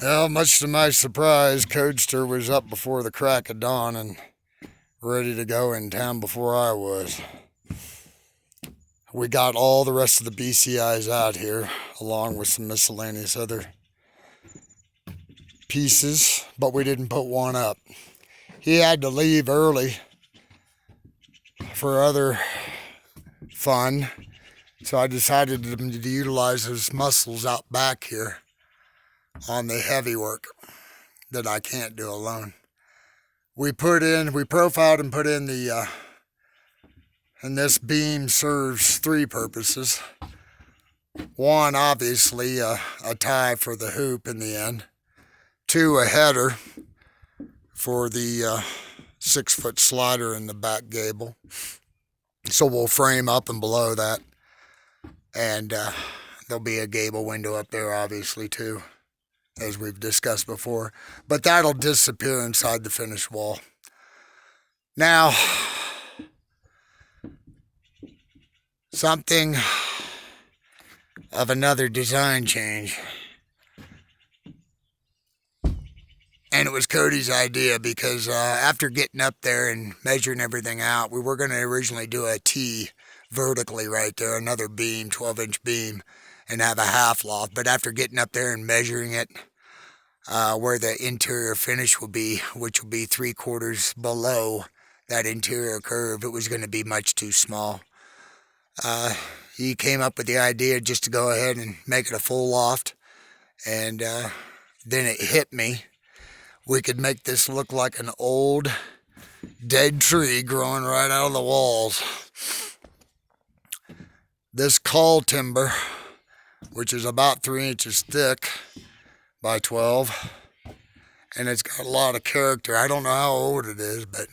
Well, much to my surprise, Codester was up before the crack of dawn and ready to go in town before I was. We got all the rest of the BCIs out here, along with some miscellaneous other pieces, but we didn't put one up. He had to leave early for other fun, so I decided to utilize his muscles out back here on the heavy work that I can't do alone. We profiled and put in and this beam serves three purposes. One, obviously, a tie for the hoop in the end. Two, a header for the 6-foot slider in the back gable. So we'll frame up and below that. And there'll be a gable window up there, obviously, too, as we've discussed before. But that'll disappear inside the finished wall. Now, something of another design change. And it was Cody's idea because after getting up there and measuring everything out, we were going to originally do a T vertically right there, another beam, 12-inch beam, and have a half loft. But after getting up there and measuring it, where the interior finish will be, which will be 3/4 below that interior curve, it was going to be much too small. He came up with the idea just to go ahead and make it a full loft, and then it hit me. We could make this look like an old dead tree growing right out of the walls. This call timber, which is about 3 inches thick by 12, and it's got a lot of character. I don't know how old it is, but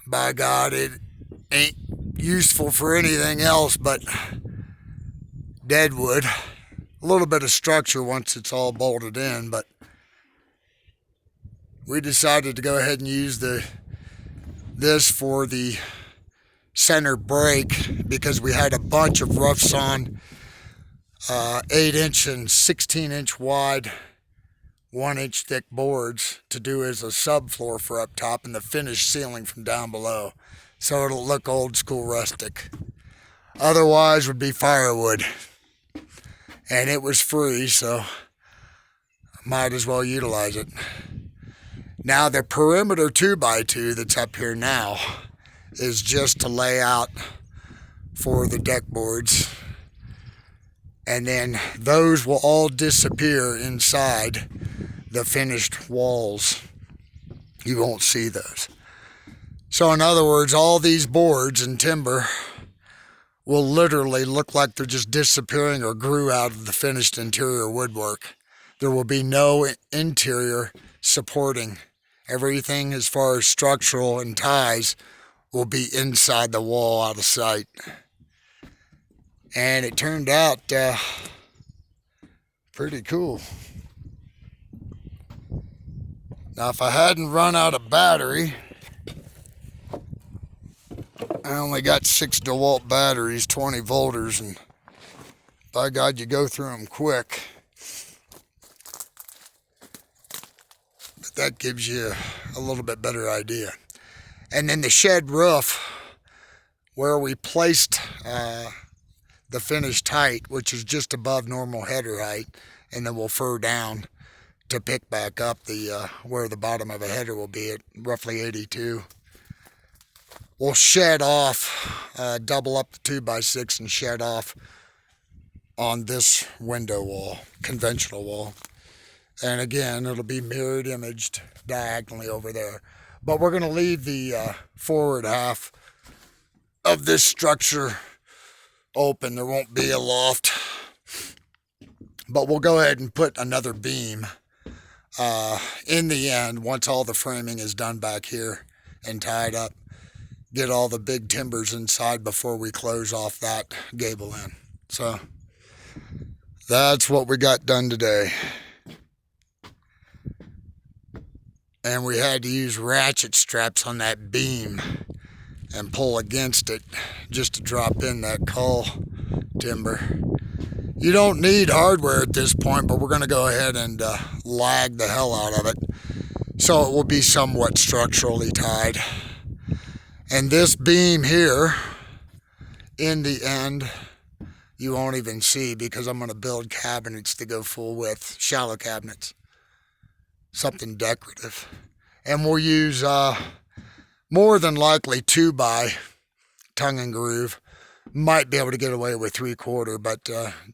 by God, it ain't useful for anything else but deadwood. A little bit of structure once it's all bolted in, but we decided to go ahead and use this for the center break because we had a bunch of rough sawn 8-inch and 16-inch wide 1-inch thick boards to do as a subfloor for up top and the finished ceiling from down below, so it'll look old school rustic. Otherwise would be firewood, and it was free, so might as well utilize it. Now the perimeter 2x2 that's up here now is just to lay out for the deck boards, and then those will all disappear inside the finished walls. You won't see those. So in other words, all these boards and timber will literally look like they're just disappearing or grew out of the finished interior woodwork. There will be no interior supporting. Everything as far as structural and ties will be inside the wall out of sight. And it turned out pretty cool. Now, if I hadn't run out of battery, I only got 6 DeWalt batteries, 20 volters, and by God, you go through them quick. But that gives you a little bit better idea. And then the shed roof, where we placed the finished height, which is just above normal header height, and then we'll fur down to pick back up the where the bottom of a header will be at roughly 82. We'll shed off, double up the 2x6 and shed off on this window wall, conventional wall. And again, it'll be mirrored imaged diagonally over there. But we're going to leave the forward half of this structure open. There won't be a loft. But we'll go ahead and put another beam in the end once all the framing is done back here and tied up. Get all the big timbers inside before we close off that gable end. So that's what we got done today. And we had to use ratchet straps on that beam and pull against it just to drop in that call timber. You don't need hardware at this point, but we're going to go ahead and lag the hell out of it, so it will be somewhat structurally tied. And this beam here, in the end, you won't even see because I'm going to build cabinets to go full width, shallow cabinets, something decorative. And we'll use more than likely 2x tongue and groove. Might be able to get away with 3/4, but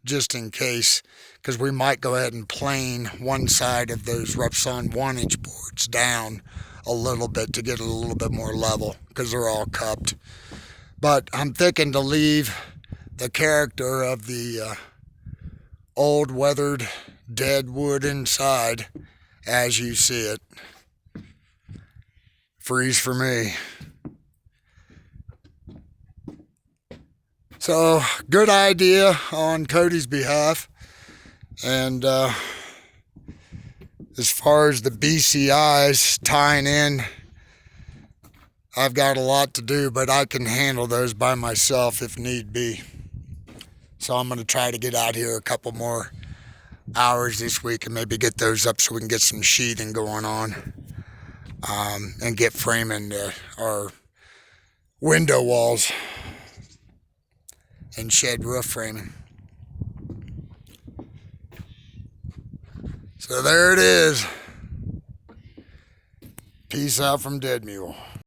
just in case, because we might go ahead and plane one side of those Repson 1-inch boards down a little bit to get it a little bit more level, because they're all cupped. But I'm thinking to leave the character of the old weathered Deadwood inside as you see it. Freeze for me. So, good idea on Cody's behalf. And as far as the BCIs tying in, I've got a lot to do, but I can handle those by myself if need be. So I'm going to try to get out here a couple more hours this week and maybe get those up so we can get some sheathing going on, and get framing our window walls and shed roof framing. So there it is. Peace out from Dead Mule.